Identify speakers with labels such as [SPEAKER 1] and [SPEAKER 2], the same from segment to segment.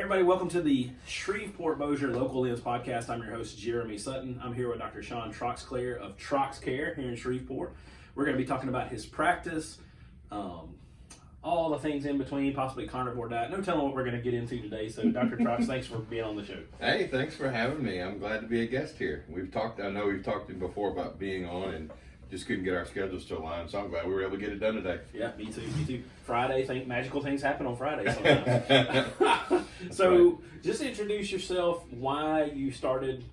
[SPEAKER 1] Everybody, welcome to the Shreveport Bossier Local Lens Podcast. I'm your host, Jeremy Sutton. I'm here with Dr. Sean Troxclair of Troxcare here in Shreveport. We're going to be talking about his practice, all the things in between, possibly carnivore diet. No telling what we're going to get into today. So, Dr. Trox, thanks for being on the show.
[SPEAKER 2] Hey, thanks for having me. I'm glad to be a guest here. I know we've talked before about being on and just couldn't get our schedules to align, so I'm glad we were able to get it done today.
[SPEAKER 1] Yeah, me too. Friday, magical things happen on Friday sometimes. So,
[SPEAKER 2] right.
[SPEAKER 1] Just introduce yourself, why you started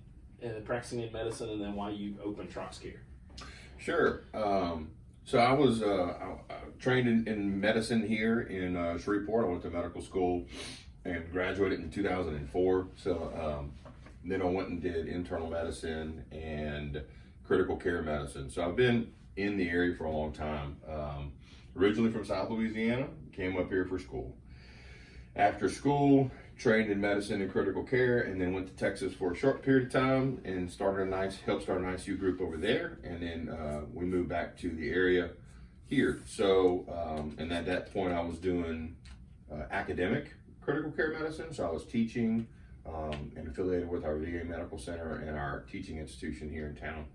[SPEAKER 1] practicing in medicine, and then why you opened Troxcare.
[SPEAKER 2] Sure. So I was trained in medicine here in Shreveport. I went to medical school and graduated in 2004. So then I went and did internal medicine and critical care medicine. So I've been in the area for a long time. Originally from South Louisiana, came up here for school. After school, trained in medicine and critical care, and then went to Texas for a short period of time and helped start an ICU group over there. And then we moved back to the area here. So, and at that point I was doing academic critical care medicine. So I was teaching and affiliated with our VA Medical Center and our teaching institution here in town.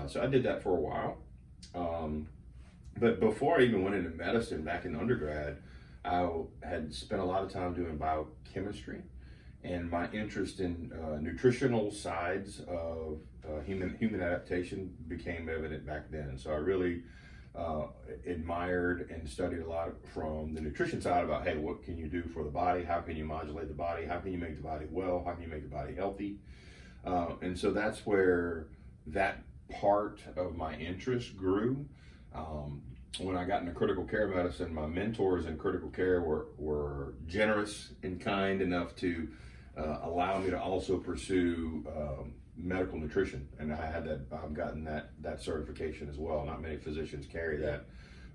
[SPEAKER 2] So I did that for a while. But before I even went into medicine back in undergrad, I had spent a lot of time doing biochemistry, and my interest in nutritional sides of human adaptation became evident back then. And so I really admired and studied a lot from the nutrition side about, hey, what can you do for the body? How can you modulate the body? How can you make the body well? How can you make the body healthy? And so that's where that part of my interest grew. When I got into critical care medicine, my mentors in critical care were generous and kind enough to allow me to also pursue medical nutrition. And I've gotten that certification as well. Not many physicians carry that.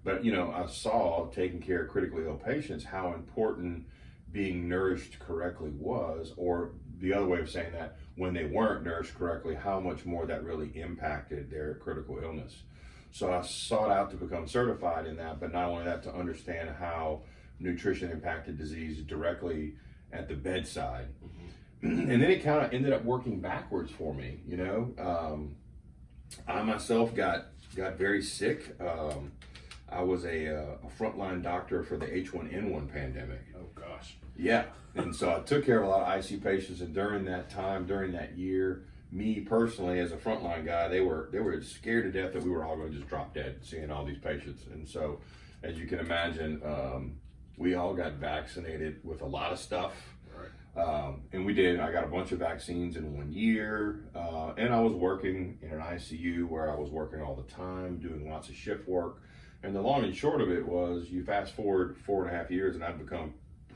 [SPEAKER 2] But, I saw taking care of critically ill patients, how important being nourished correctly was, or the other way of saying that, when they weren't nourished correctly, how much more that really impacted their critical illness. So I sought out to become certified in that, but not only that, to understand how nutrition impacted disease directly at the bedside. Mm-hmm. And then it kind of ended up working backwards for me, I myself got very sick. I was a frontline doctor for the H1N1 pandemic.
[SPEAKER 1] Oh gosh.
[SPEAKER 2] Yeah, and so I took care of a lot of ICU patients, and during that year, me personally as a frontline guy, they were scared to death that we were all going to just drop dead seeing all these patients. And so, as you can imagine, we all got vaccinated with a lot of stuff. Right. And we did. I got a bunch of vaccines in 1 year, and I was working in an ICU where I was working all the time, doing lots of shift work. And the long and short of it was, you fast forward 4.5 years, and I'd become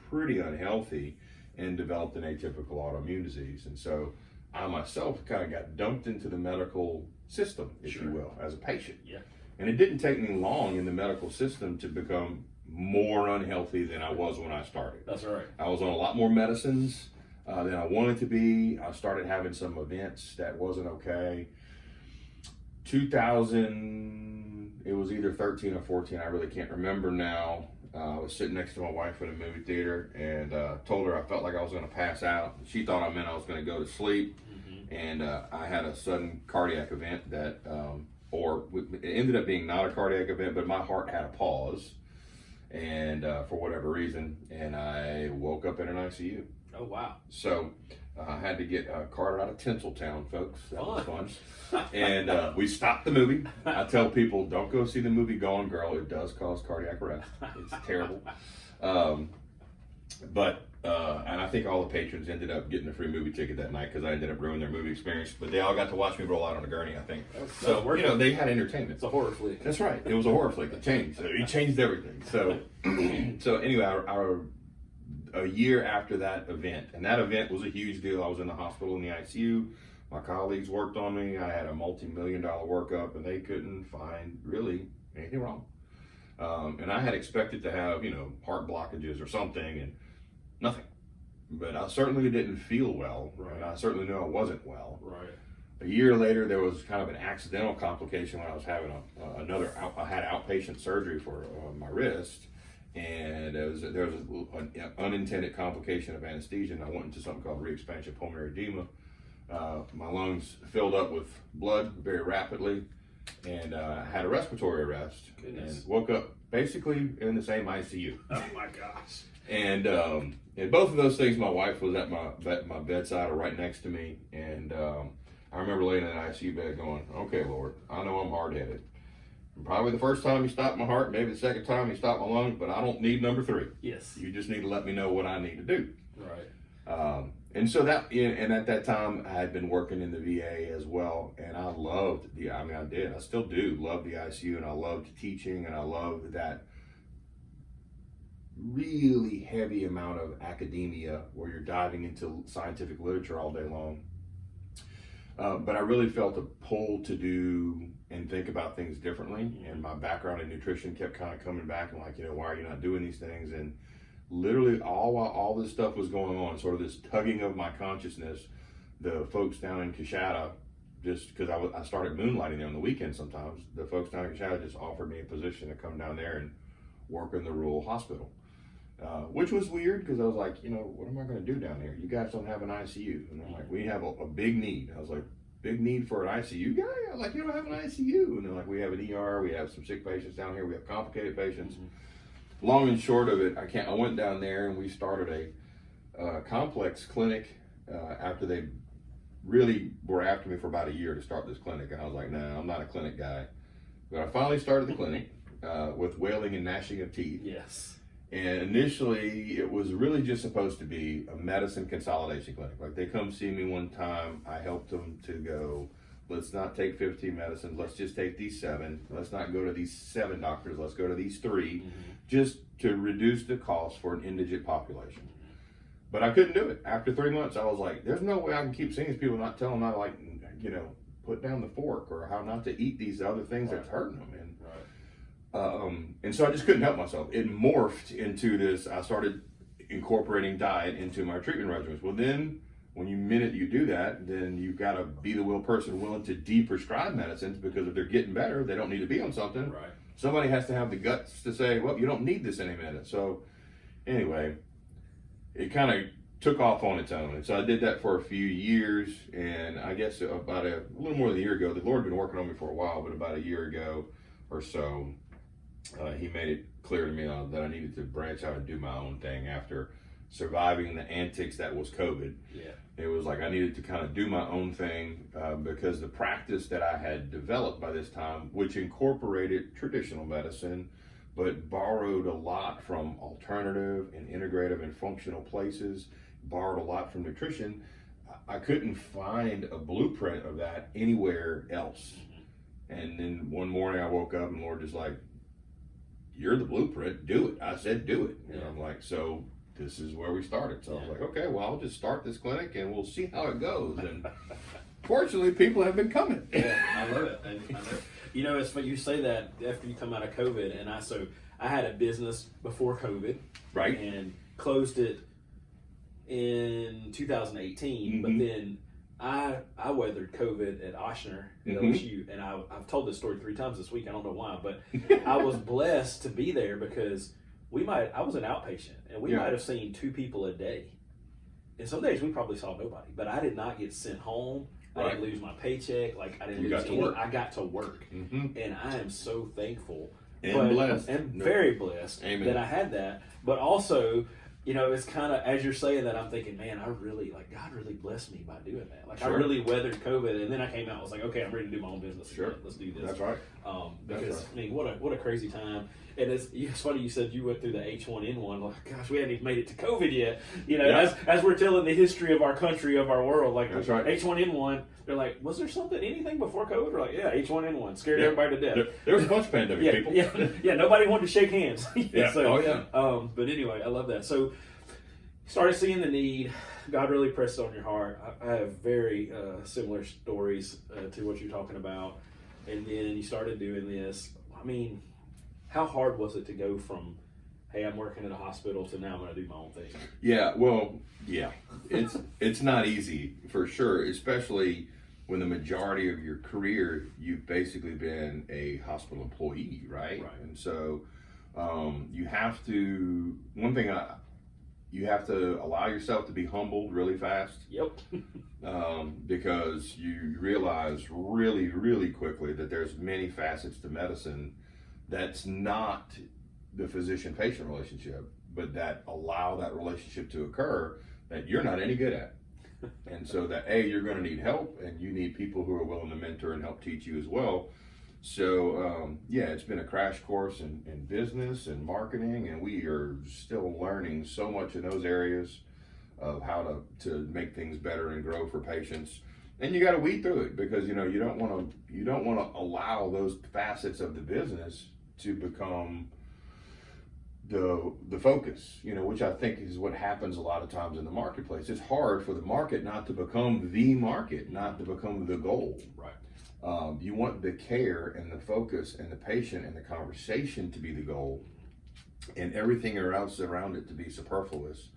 [SPEAKER 2] pretty unhealthy and developed an atypical autoimmune disease. And so I myself kind of got dumped into the medical system, if you will, as a patient.
[SPEAKER 1] Yeah.
[SPEAKER 2] And it didn't take me long in the medical system to become more unhealthy than I was when I started.
[SPEAKER 1] That's right.
[SPEAKER 2] I was on a lot more medicines than I wanted to be. I started having some events that wasn't okay. 2000, it was either 13 or 14, I really can't remember now. I was sitting next to my wife in a movie theater and told her I felt like I was going to pass out. She thought I meant I was going to go to sleep. Mm-hmm. And I had a sudden cardiac event that, it ended up being not a cardiac event, but my heart had a pause, and for whatever reason, and I woke up in an ICU.
[SPEAKER 1] Oh, wow.
[SPEAKER 2] So I had to get carted out of Tinseltown, folks. That was fun. And we stopped the movie. I tell people, don't go see the movie Gone Girl. It does cause cardiac arrest. It's terrible. And I think all the patrons ended up getting a free movie ticket that night because I ended up ruining their movie experience. But they all got to watch me roll out on a gurney, I think. So, they had entertainment.
[SPEAKER 1] It's a horror flick.
[SPEAKER 2] That's right. It was a horror flick. It changed. It changed everything. So, anyway, a year after that event, and that event was a huge deal. I was in the hospital in the ICU. My colleagues worked on me. I had a multi-million-dollar workup, and they couldn't find really anything wrong. And I had expected to have, heart blockages or something, and nothing. But I certainly didn't feel well, right. And I certainly knew I wasn't well.
[SPEAKER 1] Right.
[SPEAKER 2] A year later, there was kind of an accidental complication when I was having I had outpatient surgery for my wrist, and there was an unintended complication of anesthesia, and I went into something called re-expansion pulmonary edema. My lungs filled up with blood very rapidly, and had a respiratory arrest.
[SPEAKER 1] Goodness.
[SPEAKER 2] And woke up basically in the same ICU.
[SPEAKER 1] Oh my gosh.
[SPEAKER 2] And both of those things, my wife was at my bedside or right next to me, and I remember laying in an ICU bed going, "Okay, Lord, I know I'm hard-headed. Probably the first time you stopped my heart, maybe the second time you stopped my lungs, but I don't need number 3.
[SPEAKER 1] Yes.
[SPEAKER 2] You just need to let me know what I need to do."
[SPEAKER 1] Right.
[SPEAKER 2] And so and at that time I had been working in the VA as well, and I loved I still do love the ICU, and I loved teaching, and I loved that really heavy amount of academia where you're diving into scientific literature all day long. But I really felt a pull to do and think about things differently, and my background in nutrition kept kind of coming back and like, why are you not doing these things? And literally while all this stuff was going on, sort of this tugging of my consciousness, the folks down in Coshada, just because I started moonlighting there on the weekend sometimes, the folks down in Coshada just offered me a position to come down there and work in the rural hospital, which was weird because I was like, what am I going to do down here? You guys don't have an ICU. And they're like, we have a big need. I was like, big need for an ICU guy? I was like, you don't have an ICU. And they're like, we have an ER, we have some sick patients down here, we have complicated patients. Long and short of it, I went down there and we started a complex clinic after they really were after me for about a year to start this clinic. And I was like, nah, I'm not a clinic guy. But I finally started the clinic with wailing and gnashing of teeth.
[SPEAKER 1] Yes.
[SPEAKER 2] And initially, it was really just supposed to be a medicine consolidation clinic. Like, they come see me one time, I helped them to go, let's not take 15 medicines, let's just take these 7. Let's not go to these 7 doctors, let's go to these 3, just to reduce the cost for an indigent population. But I couldn't do it. After 3 months, I was like, there's no way I can keep seeing these people, not telling them how to, put down the fork, or how not to eat these other things that's hurting them. And so I just couldn't help myself. It morphed into this. I started incorporating diet into my treatment regimens. Well, then when you do that, then you've got to be the person willing to de-prescribe medicines, because if they're getting better, they don't need to be on something.
[SPEAKER 1] Right.
[SPEAKER 2] Somebody has to have the guts to say, well, you don't need this any minute. So anyway, it kind of took off on its own. And so I did that for a few years, and I guess about a little more than a year ago, the Lord had been working on me for a while, but about a year ago or so, he made it clear to me that I needed to branch out and do my own thing after surviving the antics that was COVID.
[SPEAKER 1] Yeah.
[SPEAKER 2] It was like I needed to kind of do my own thing because the practice that I had developed by this time, which incorporated traditional medicine, but borrowed a lot from alternative and integrative and functional places, borrowed a lot from nutrition, I couldn't find a blueprint of that anywhere else. And then one morning I woke up and the Lord just like, you're the blueprint, do it. I said, do it. And I'm like, so this is where we started. So I was like, okay, well, I'll just start this clinic and we'll see how it goes. And fortunately, people have been coming.
[SPEAKER 1] Yeah, I love it. It's funny you say that after you come out of COVID. And I had a business before COVID.
[SPEAKER 2] Right.
[SPEAKER 1] And closed it in 2018. But then I weathered COVID at Ochsner at OSU, and I've told this story 3 times this week. I don't know why, but I was blessed to be there because I was an outpatient, and we might have seen 2 people a day. And some days we probably saw nobody, but I did not get sent home. I didn't lose my paycheck. Like, I didn't lose anything. I got to work, and I am so thankful
[SPEAKER 2] and blessed,
[SPEAKER 1] and very blessed that I had that. But also, it's kind of, as you're saying that, I'm thinking, man, God really blessed me by doing that. Like, I really weathered COVID, and then I came out, I was like, okay, I'm ready to do my own business.
[SPEAKER 2] Sure.
[SPEAKER 1] Let's do this.
[SPEAKER 2] That's right.
[SPEAKER 1] Because, I mean, what a crazy time. And it's funny you said you went through the H1N1. Like, gosh, we hadn't even made it to COVID yet. As we're telling the history of our country, of our world, like,
[SPEAKER 2] that's right.
[SPEAKER 1] H1N1, they're like, was there anything before COVID? We're like, yeah, H1N1 scared everybody to death.
[SPEAKER 2] There was a bunch of pandemic people.
[SPEAKER 1] Yeah, nobody wanted to shake hands.
[SPEAKER 2] Yeah.
[SPEAKER 1] But anyway, I love that. So, started seeing the need. God really pressed it on your heart. I have very similar stories to what you're talking about. And then you started doing this. I mean, how hard was it to go from, hey, I'm working at a hospital, to now I'm going to do my own thing?
[SPEAKER 2] Yeah, well, yeah. It's not easy, for sure, especially when the majority of your career, you've basically been a hospital employee, right? And so You have to, you have to allow yourself to be humbled really fast.
[SPEAKER 1] Yep.
[SPEAKER 2] Because you realize really, really quickly that there's many facets to medicine that's not the physician-patient relationship, but that allow that relationship to occur that you're not any good at. And so that you're going to need help, and you need people who are willing to mentor and help teach you as well. So it's been a crash course in business and marketing, and we are still learning so much in those areas of how to make things better and grow for patients. And you got to weed through it, because you don't want to allow those facets of the business to become the focus, which I think is what happens a lot of times in the marketplace. It's hard for the market not to become the market, not to become the goal.
[SPEAKER 1] Right.
[SPEAKER 2] You want the care and the focus and the patient and the conversation to be the goal, and everything else around it to be superfluous.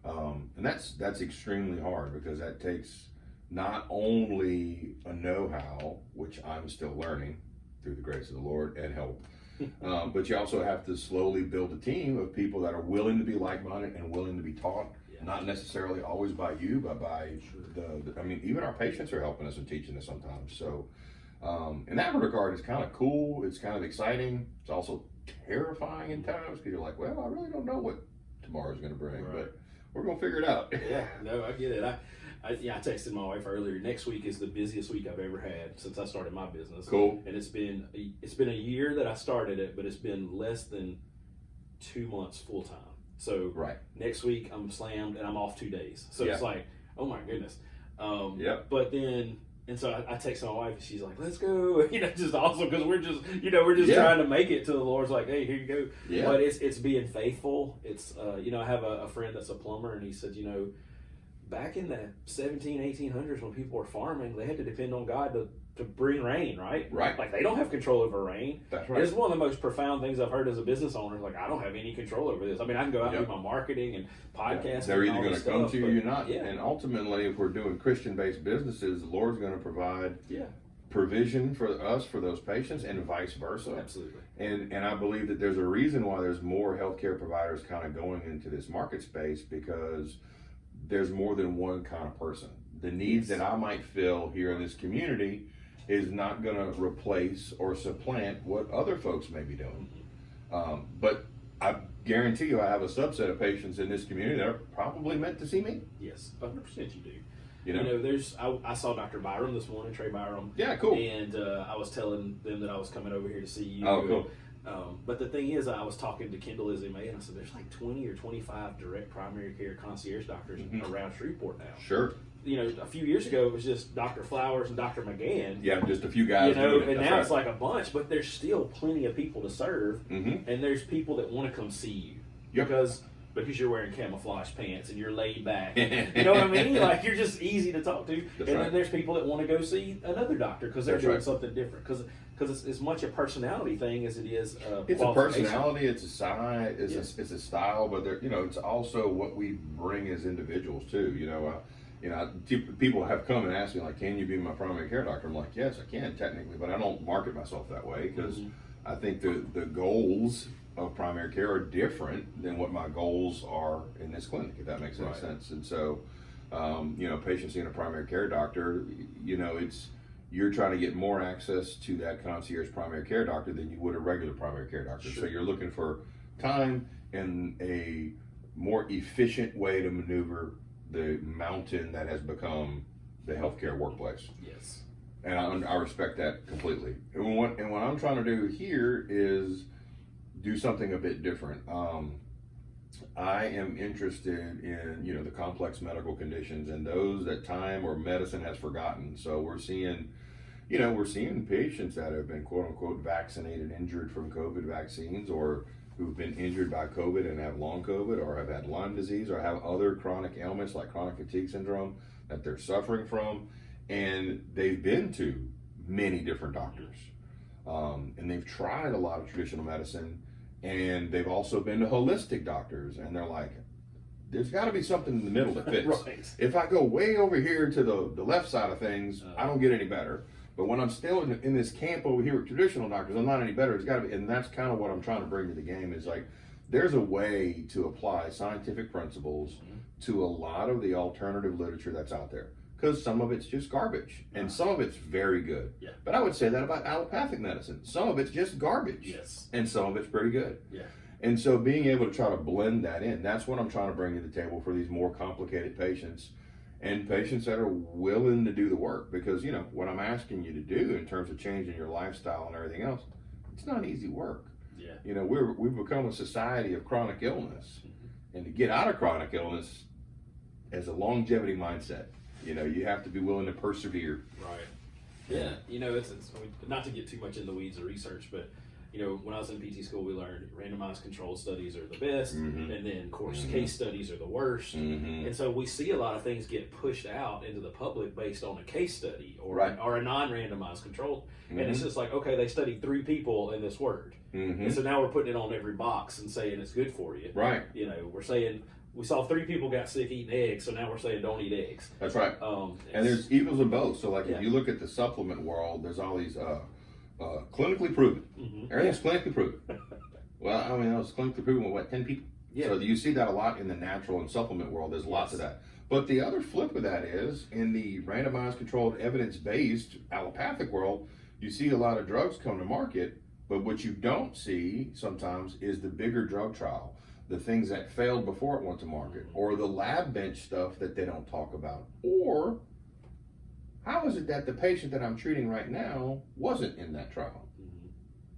[SPEAKER 2] And that's extremely hard, because that takes not only a know-how, which I'm still learning through the grace of the Lord and help, but you also have to slowly build a team of people that are willing to be like-minded and willing to be taught, not necessarily always by you, but by even our patients are helping us and teaching us sometimes. So in that regard, it's kind of cool. It's kind of exciting. It's also terrifying in times, because you're like, well, I really don't know what tomorrow's going to bring, but we're going to figure it out.
[SPEAKER 1] Yeah, no, I get it. I texted my wife earlier. Next week is the busiest week I've ever had since I started my business.
[SPEAKER 2] Cool.
[SPEAKER 1] And it's been a year that I started it, but it's been less than 2 months full time. So next week I'm slammed, and I'm off 2 days. So it's like, oh my goodness. But then, and so I text my wife, and she's like, let's go. Just awesome, because we're just trying to make it to the Lord's like, hey, here you go. Yeah. But it's being faithful. It's I have a friend that's a plumber, and he said, back in the 1800s when people were farming, they had to depend on God to bring rain, right?
[SPEAKER 2] Right.
[SPEAKER 1] Like, they don't have control over rain.
[SPEAKER 2] That's right.
[SPEAKER 1] It's one of the most profound things I've heard as a business owner. Like, I don't have any control over this. I mean, I can go out and do my marketing and podcasting.
[SPEAKER 2] They're either going to come to you or you're not.
[SPEAKER 1] Yeah.
[SPEAKER 2] And ultimately, if we're doing Christian-based businesses, the Lord's going to provide provision for us, for those patients, and vice versa.
[SPEAKER 1] Absolutely.
[SPEAKER 2] And I believe that there's a reason why there's more healthcare providers kind of going into this market space, because there's more than one kind of person. The needs that I might fill here in this community is not going to replace or supplant what other folks may be doing. But I guarantee you I have a subset of patients in this community that are probably meant to see me.
[SPEAKER 1] Yes, 100% you do. I saw Dr. Byram this morning, Trey Byram.
[SPEAKER 2] Yeah, cool.
[SPEAKER 1] And I was telling them that I was coming over here to see you.
[SPEAKER 2] Oh, cool.
[SPEAKER 1] But the thing is, I was talking to Kendall Izzy May, and I said, there's like 20 or 25 direct primary care concierge doctors around Shreveport now.
[SPEAKER 2] Sure.
[SPEAKER 1] A few years ago, it was just Dr. Flowers and Dr. McGann.
[SPEAKER 2] Yeah, just a few guys.
[SPEAKER 1] And now it's like a bunch, but there's still plenty of people to serve, and there's people that want to come see you.
[SPEAKER 2] Yep.
[SPEAKER 1] Because you're wearing camouflage pants and you're laid back. You know what I mean? Like, you're just easy to talk to. Then there's people that want to go see another doctor because they're doing something different. Because it's as much a personality thing as it is
[SPEAKER 2] it's a personality, it's a size, it's a style, but it's also what we bring as individuals too. People have come and asked me, like, can you be my primary care doctor? I'm like, yes, I can technically, but I don't market myself that way, because I think the goals of primary care are different than what my goals are in this clinic, if that makes any sense. And so, patients seeing a primary care doctor, you're trying to get more access to that concierge primary care doctor than you would a regular primary care doctor. Sure. So you're looking for time and a more efficient way to maneuver the mountain that has become the healthcare workplace.
[SPEAKER 1] Yes.
[SPEAKER 2] And I respect that completely. And what I'm trying to do here is do something a bit different. I am interested in, the complex medical conditions and those that time or medicine has forgotten. So we're seeing patients that have been quote unquote vaccinated, injured from COVID vaccines, or who've been injured by COVID and have long COVID, or have had Lyme disease, or have other chronic ailments like chronic fatigue syndrome that they're suffering from. And they've been to many different doctors. And they've tried a lot of traditional medicine, and they've also been to holistic doctors, and they're like, there's got to be something in the middle that fits. If I go way over here to the left side of things, I don't get any better. But when I'm still in this camp over here with traditional doctors, I'm not any better. It's got to be, and that's kind of what I'm trying to bring to the game is like, there's a way to apply scientific principles to a lot of the alternative literature that's out there. Because some of it's just garbage, and some of it's very good.
[SPEAKER 1] Yeah.
[SPEAKER 2] But I would say that about allopathic medicine. Some of it's just garbage,
[SPEAKER 1] Yes.
[SPEAKER 2] and some of it's pretty good.
[SPEAKER 1] Yeah.
[SPEAKER 2] And so being able to try to blend that in, that's what I'm trying to bring to the table for these more complicated patients and patients that are willing to do the work. Because, you know, what I'm asking you to do in terms of changing your lifestyle and everything else, it's not easy work.
[SPEAKER 1] Yeah.
[SPEAKER 2] You know, we've become a society of chronic illness. And to get out of chronic illness is a longevity mindset. You know, you have to be willing to persevere.
[SPEAKER 1] Right. Yeah. You know, it's not to get too much in the weeds of research, but you know, when I was in PT school, we learned randomized controlled studies are the best, and then, of course, case studies are the worst. And so we see a lot of things get pushed out into the public based on a case study or a non-randomized controlled. And it's just like, okay, they studied 3 people and this worked. And so now we're putting it on every box and saying it's good for you.
[SPEAKER 2] Right.
[SPEAKER 1] You know, we're saying we saw 3 people got sick eating eggs, so now we're saying don't eat eggs.
[SPEAKER 2] That's right. And there's evils in both. So, like, if you look at the supplement world, there's all these clinically proven. Everything's clinically proven. Well, I mean, it's clinically proven with what, 10 people? Yeah. So you see that a lot in the natural and supplement world. There's lots of that. But the other flip of that is in the randomized controlled evidence-based allopathic world, you see a lot of drugs come to market, but what you don't see sometimes is the bigger drug trial, the things that failed before it went to market, or the lab bench stuff that they don't talk about, or how is it that the patient that I'm treating right now wasn't in that trial?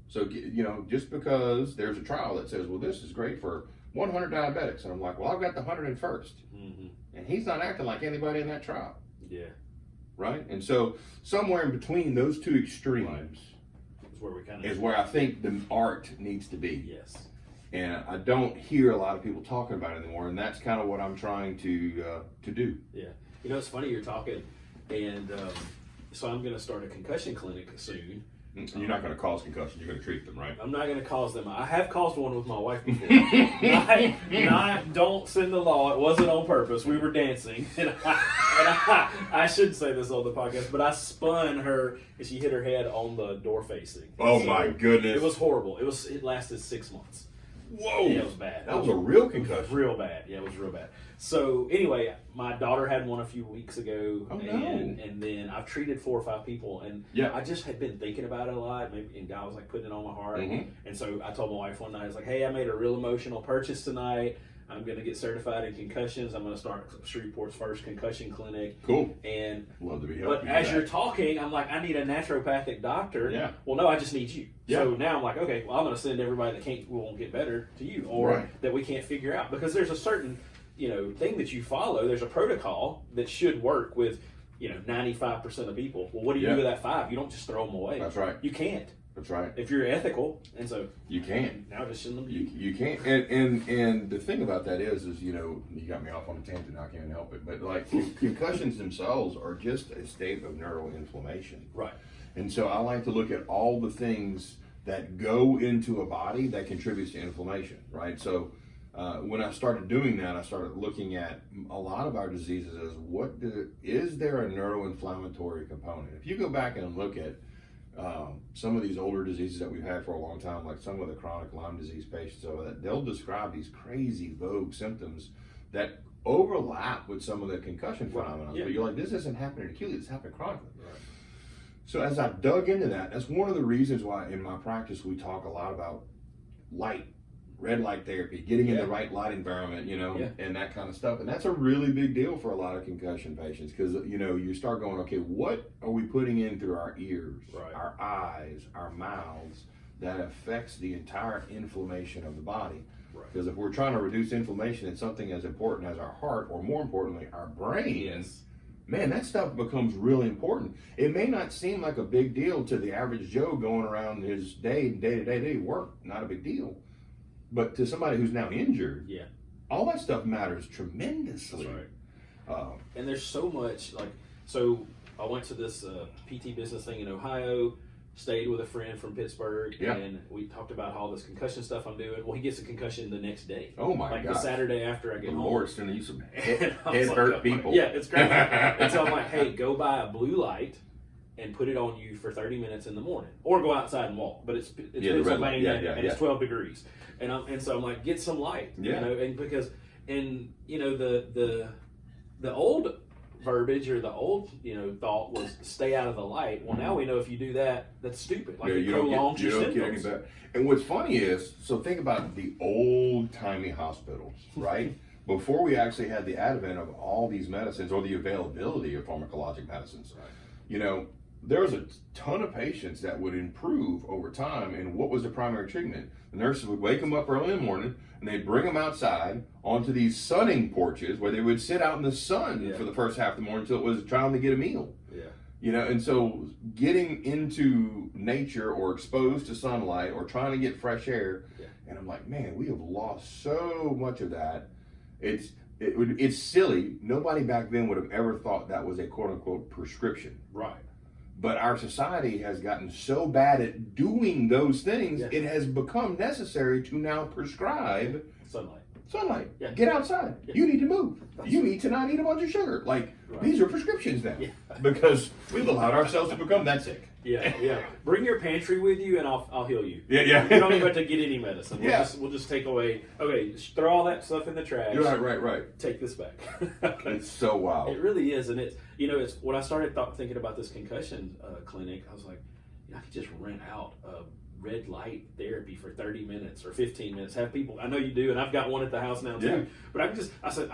[SPEAKER 2] So, you know, just because there's a trial that says, well, this is great for 100 diabetics, and I'm like, well, I've got the 101st, and he's not acting like anybody in that trial.
[SPEAKER 1] Yeah.
[SPEAKER 2] Right? And so somewhere in between those two extremes is where I think the art needs to be.
[SPEAKER 1] Yes.
[SPEAKER 2] And I don't hear a lot of people talking about it anymore, and that's kind of what I'm trying to do.
[SPEAKER 1] Yeah. You know, it's funny you're talking, and so I'm going to start a concussion clinic soon.
[SPEAKER 2] You're not going to cause concussions, you're going to treat them, right?
[SPEAKER 1] I'm not going to cause them. I have caused one with my wife before. Don't send the law. It wasn't on purpose. We were dancing. And I shouldn't say this on the podcast, but I spun her and she hit her head on the door facing.
[SPEAKER 2] Oh, so my goodness.
[SPEAKER 1] It was horrible. It lasted 6 months.
[SPEAKER 2] Whoa.
[SPEAKER 1] Yeah, it was bad.
[SPEAKER 2] That was a real concussion.
[SPEAKER 1] It was real bad. Yeah, it was real bad. So anyway, my daughter had one a few weeks ago, and then I've treated 4 or 5 people, and I just had been thinking about it a lot, and God was like putting it on my heart. And so I told my wife one night, I was like, hey, I made a real emotional purchase tonight. I'm going to get certified in concussions. I'm going to start Shreveport's first concussion clinic.
[SPEAKER 2] Cool.
[SPEAKER 1] And
[SPEAKER 2] love to be helping.
[SPEAKER 1] But as you're talking, I'm like, I need a naturopathic doctor.
[SPEAKER 2] Yeah.
[SPEAKER 1] Well, no, I just need you.
[SPEAKER 2] Yeah.
[SPEAKER 1] So now I'm like, okay, well, I'm going to send everybody that won't get better to you, or that we can't figure out, because there's a certain, you know, thing that you follow. There's a protocol that should work with, you know, 95% of people. Well, what do you do with that 5? You don't just throw them away.
[SPEAKER 2] That's right.
[SPEAKER 1] You can't.
[SPEAKER 2] That's right.
[SPEAKER 1] If you're ethical, and so
[SPEAKER 2] you can't.
[SPEAKER 1] Now just send them.
[SPEAKER 2] You can't. And the thing about that is you know, you got me off on a tangent. I can't help it. But like concussions themselves are just a state of neuroinflammation.
[SPEAKER 1] Right.
[SPEAKER 2] And so I like to look at all the things that go into a body that contributes to inflammation. Right. So when I started doing that, I started looking at a lot of our diseases as is there a neuroinflammatory component? If you go back and look at some of these older diseases that we've had for a long time, like some of the chronic Lyme disease patients over that, they'll describe these crazy vogue symptoms that overlap with some of the concussion phenomena. But you're like, this isn't happening acutely, it's happening chronically. Right. So as I dug into that, that's one of the reasons why in my practice we talk a lot about light, red light therapy, getting in the right light environment, you know, and that kind of stuff. And that's a really big deal for a lot of concussion patients, because, you know, you start going, okay, what are we putting in through our ears, our eyes, our mouths, that affects the entire inflammation of the body? Because if we're trying to reduce inflammation in something as important as our heart, or more importantly, our brain, man, that stuff becomes really important. It may not seem like a big deal to the average Joe going around his day-to-day work, not a big deal. But to somebody who's now injured, all that stuff matters tremendously.
[SPEAKER 1] That's right. And there's so much, like, so I went to this PT business thing in Ohio, stayed with a friend from Pittsburgh, and we talked about all this concussion stuff I'm doing. Well, he gets a concussion the next day.
[SPEAKER 2] Oh my God.
[SPEAKER 1] Like the Saturday after I get home.
[SPEAKER 2] Lord's going to use some head hurt people.
[SPEAKER 1] Yeah, it's crazy. And so I'm like, hey, go buy a blue light and put it on you for 30 minutes in the morning, or go outside and walk. But it's
[SPEAKER 2] Yeah, the red light.
[SPEAKER 1] Pennsylvania,
[SPEAKER 2] Yeah,
[SPEAKER 1] it's 12 degrees, and so I'm like, get some light,
[SPEAKER 2] Yeah.
[SPEAKER 1] you know, and because the old verbiage or the old thought was stay out of the light. Well, now we know if you do that, that's stupid. Like it prolongs your symptoms.
[SPEAKER 2] Get any better. And what's funny is, so think about the old timey hospitals, right? Before we actually had the advent of all these medicines or the availability of pharmacologic medicines,
[SPEAKER 1] Right.
[SPEAKER 2] There was a ton of patients that would improve over time. And what was the primary treatment? The nurses would wake them up early in the morning and they'd bring them outside onto these sunning porches where they would sit out in the sun for the first half of the morning until it was time to get a meal.
[SPEAKER 1] Yeah.
[SPEAKER 2] And so getting into nature or exposed to sunlight or trying to get fresh air, and I'm like, man, we have lost so much of that. It's silly. Nobody back then would have ever thought that was a quote unquote prescription.
[SPEAKER 1] Right.
[SPEAKER 2] But our society has gotten so bad at doing those things, it has become necessary to now prescribe sunlight.
[SPEAKER 1] Yeah.
[SPEAKER 2] Get outside. Yeah. You need to move. You need to not eat a bunch of sugar. These are prescriptions now. Yeah. Because we've allowed ourselves to become that sick.
[SPEAKER 1] Yeah. Bring your pantry with you, and I'll heal you.
[SPEAKER 2] Yeah.
[SPEAKER 1] You don't even have to get any medicine. We'll just take away. Okay, just throw all that stuff in the trash.
[SPEAKER 2] Right.
[SPEAKER 1] Take this back.
[SPEAKER 2] It's so wild.
[SPEAKER 1] It really is, and it's when I started thinking about this concussion clinic, I was like, I could just rent out red light therapy for 30 minutes or 15 minutes. Have people, I know you do, and I've got one at the house now too. But I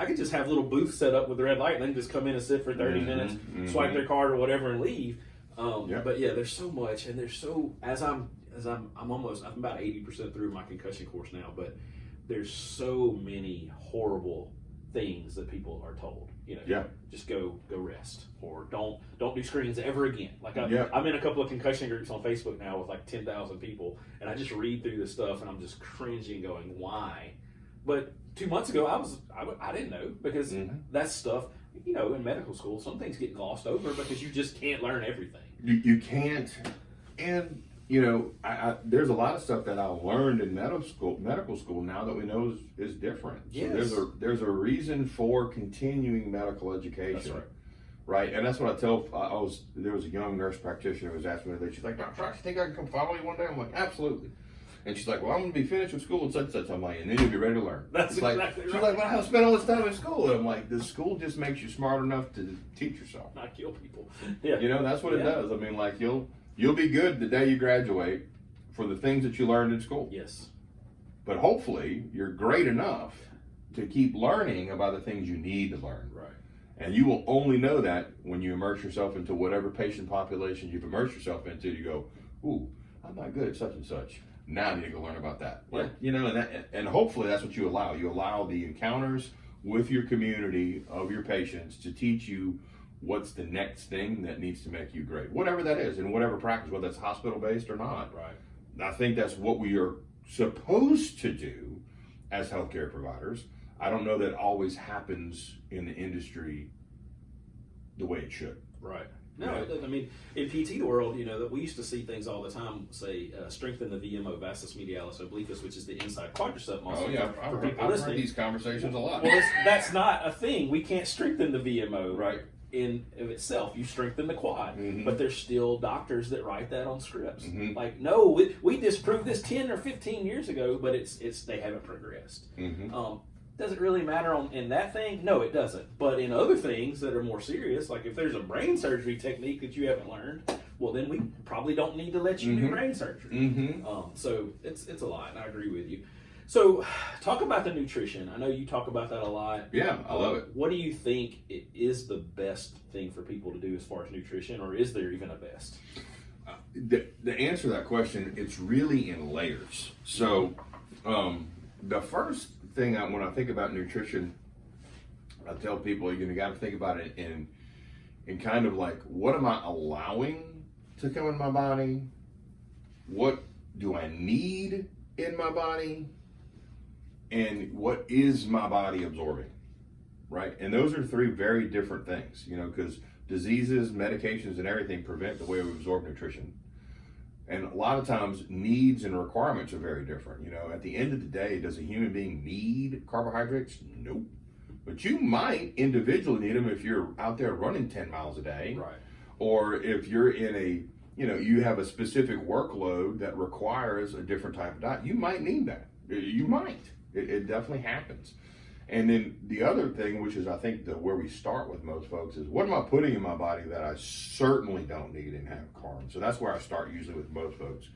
[SPEAKER 1] could just have little booths set up with the red light, and then just come in and sit for 30 minutes, swipe their card or whatever, and leave. But there's so much, and there's so I'm about 80% through my concussion course now, but there's so many horrible things that people are told. Just go rest, or don't do screens ever again. I'm in a couple of concussion groups on Facebook now with like 10,000 people, and I just read through this stuff and I'm just cringing, going, why? But 2 months ago I didn't know, because that's stuff, in medical school, some things get glossed over because you just can't learn everything.
[SPEAKER 2] You can't, and there's a lot of stuff that I learned in medical school now that we know is different.
[SPEAKER 1] Yes.
[SPEAKER 2] So there's a reason for continuing medical education.
[SPEAKER 1] That's
[SPEAKER 2] right. And that's what I tell. There was a young nurse practitioner who was asking me today. She's like, "Dr. Trox, you think I can come follow you one day?" I'm like, "Absolutely." And she's like, "Well, I'm going to be finished with school and such and such." I'm like, "And then you'll be ready to learn."
[SPEAKER 1] That's
[SPEAKER 2] she's
[SPEAKER 1] exactly
[SPEAKER 2] She's
[SPEAKER 1] right.
[SPEAKER 2] like, "Well, I spent all this time in school." And I'm like, "The school just makes you smart enough to teach yourself,
[SPEAKER 1] not kill people." Yeah.
[SPEAKER 2] That's what it does. I mean, you'll be good the day you graduate for the things that you learned in school.
[SPEAKER 1] Yes.
[SPEAKER 2] But hopefully you're great enough to keep learning about the things you need to learn.
[SPEAKER 1] Right.
[SPEAKER 2] And you will only know that when you immerse yourself into whatever patient population you've immersed yourself into. You go, "Ooh, I'm not good at such and such. Now I need to go learn about that." And hopefully that's what you allow. You allow the encounters with your community of your patients to teach you what's the next thing that needs to make you great, whatever that is, in whatever practice, whether it's hospital-based or not.
[SPEAKER 1] Right.
[SPEAKER 2] I think that's what we are supposed to do as healthcare providers. I don't know that it always happens in the industry the way it should.
[SPEAKER 1] Right. No, it doesn't. I mean, in PT world, that we used to see things all the time, say, strengthen the VMO, vastus medialis obliquus, which is the inside quadricep muscle.
[SPEAKER 2] Oh, yeah. I've heard these conversations a lot.
[SPEAKER 1] Well, that's not a thing. We can't strengthen the VMO.
[SPEAKER 2] Right.
[SPEAKER 1] In of itself, you strengthen the quad, but there's still doctors that write that on scripts. Like, no, we disproved this 10 or 15 years ago, but it's they haven't progressed. Does it really matter in that thing? No, it doesn't. But in other things that are more serious, like if there's a brain surgery technique that you haven't learned, well, then we probably don't need to let you do brain surgery. So it's a lot, and I agree with you. So, talk about the nutrition. I know you talk about that a lot.
[SPEAKER 2] Yeah, I love it.
[SPEAKER 1] What do you think is the best thing for people to do as far as nutrition, or is there even a best?
[SPEAKER 2] The answer to that question, it's really in layers. So, the first thing when I think about nutrition, I tell people, you got to think about it in kind of like, what am I allowing to come in my body? What do I need in my body? And what is my body absorbing, right? And those are three very different things, because diseases, medications, and everything prevent the way we absorb nutrition. And a lot of times needs and requirements are very different. At the end of the day, does a human being need carbohydrates? Nope. But you might individually need them if you're out there running 10 miles a day.
[SPEAKER 1] Right.
[SPEAKER 2] or if you're in a, you have a specific workload that requires a different type of diet, you might need that. You might. It definitely happens. And then the other thing, which is I think where we start with most folks, is what am I putting in my body that I certainly don't need and have carbs? So that's where I start usually with most folks.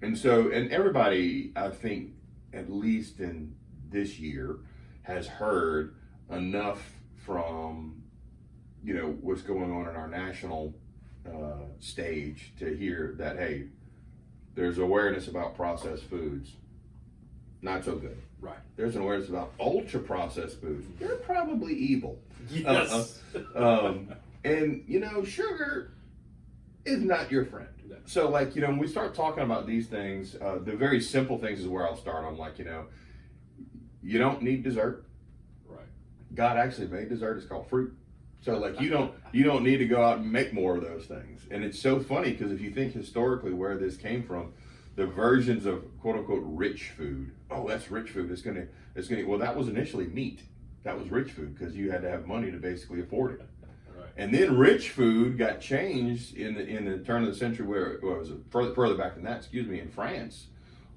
[SPEAKER 2] And so, and everybody, I think, at least in this year, has heard enough from, what's going on in our national stage to hear that, hey, there's awareness about processed foods. Not so good.
[SPEAKER 1] Right.
[SPEAKER 2] There's an awareness about ultra processed foods. They're probably evil.
[SPEAKER 1] Yes.
[SPEAKER 2] And sugar is not your friend.
[SPEAKER 1] No.
[SPEAKER 2] So when we start talking about these things, the very simple things is where I'll start. I'm like, you don't need dessert.
[SPEAKER 1] Right.
[SPEAKER 2] God actually made dessert. It's called fruit. So you don't need to go out and make more of those things. And it's so funny because if you think historically where this came from, the versions of quote unquote rich food. Oh, that's rich food. It's gonna. Well, that was initially meat. That was rich food because you had to have money to basically afford it.
[SPEAKER 1] Right.
[SPEAKER 2] And then rich food got changed in the turn of the century, where it was further back than that. In France,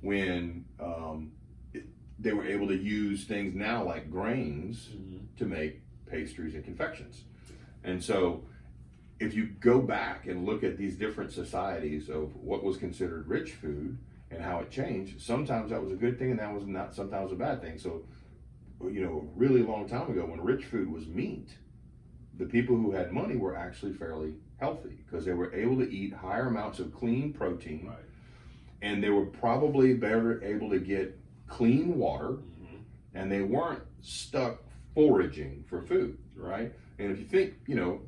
[SPEAKER 2] when they were able to use things now like grains to make pastries and confections. And so if you go back and look at these different societies of what was considered rich food and how it changed, sometimes that was a good thing and that was not sometimes a bad thing. So, a really long time ago when rich food was meat, the people who had money were actually fairly healthy because they were able to eat higher amounts of clean protein,
[SPEAKER 1] Right.
[SPEAKER 2] and they were probably better able to get clean water, and they weren't stuck foraging for food, right? And if you think,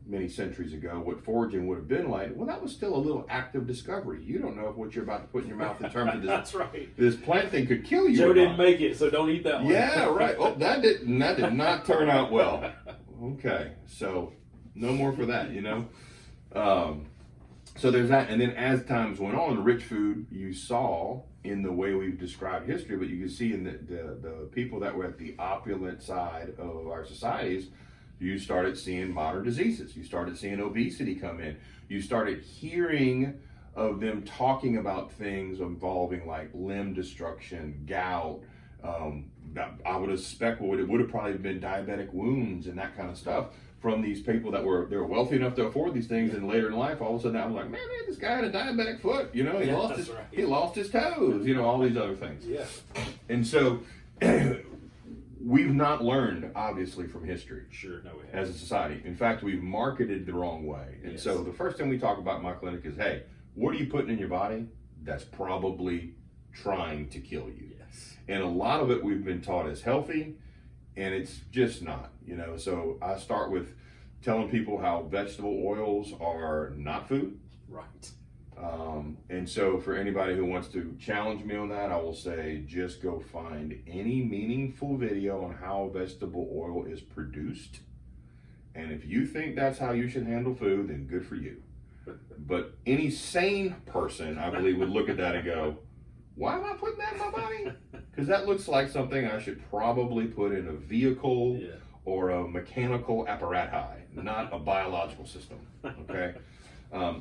[SPEAKER 2] many centuries ago, what foraging would have been like, well, that was still a little active discovery. You don't know if what you're about to put in your mouth in terms of this,
[SPEAKER 1] That's right.
[SPEAKER 2] this plant thing could kill you.
[SPEAKER 1] Joe
[SPEAKER 2] or
[SPEAKER 1] didn't
[SPEAKER 2] not.
[SPEAKER 1] make it, so don't eat that one.
[SPEAKER 2] Yeah, right. Oh, that did not turn out well. Okay, so no more for that, So there's that, and then as times went on, rich food you saw in the way we've described history, but you can see in the people that were at the opulent side of our societies, you started seeing modern diseases. You started seeing obesity come in. You started hearing of them talking about things involving like limb destruction, gout. I would expect it would have probably been diabetic wounds and that kind of stuff from these people they were wealthy enough to afford these things, and later in life, all of a sudden, I'm like, man, this guy had a diabetic foot. He lost his toes. All these other things.
[SPEAKER 1] Yeah.
[SPEAKER 2] And so we've not learned, obviously, from history.
[SPEAKER 1] Sure, no, we haven't.
[SPEAKER 2] As a society. In fact, we've marketed the wrong way. And so the first thing we talk about in my clinic is, hey, what are you putting in your body that's probably trying to kill you?
[SPEAKER 1] Yes.
[SPEAKER 2] And a lot of it we've been taught is healthy, and it's just not. So I start with telling people how vegetable oils are not food.
[SPEAKER 1] Right.
[SPEAKER 2] And so for anybody who wants to challenge me on that, I will say just go find any meaningful video on how vegetable oil is produced. And if you think that's how you should handle food, then good for you. But any sane person, I believe, would look at that and go, why am I putting that in my body? Because that looks like something I should probably put in a vehicle or a mechanical apparatus, not a biological system, okay?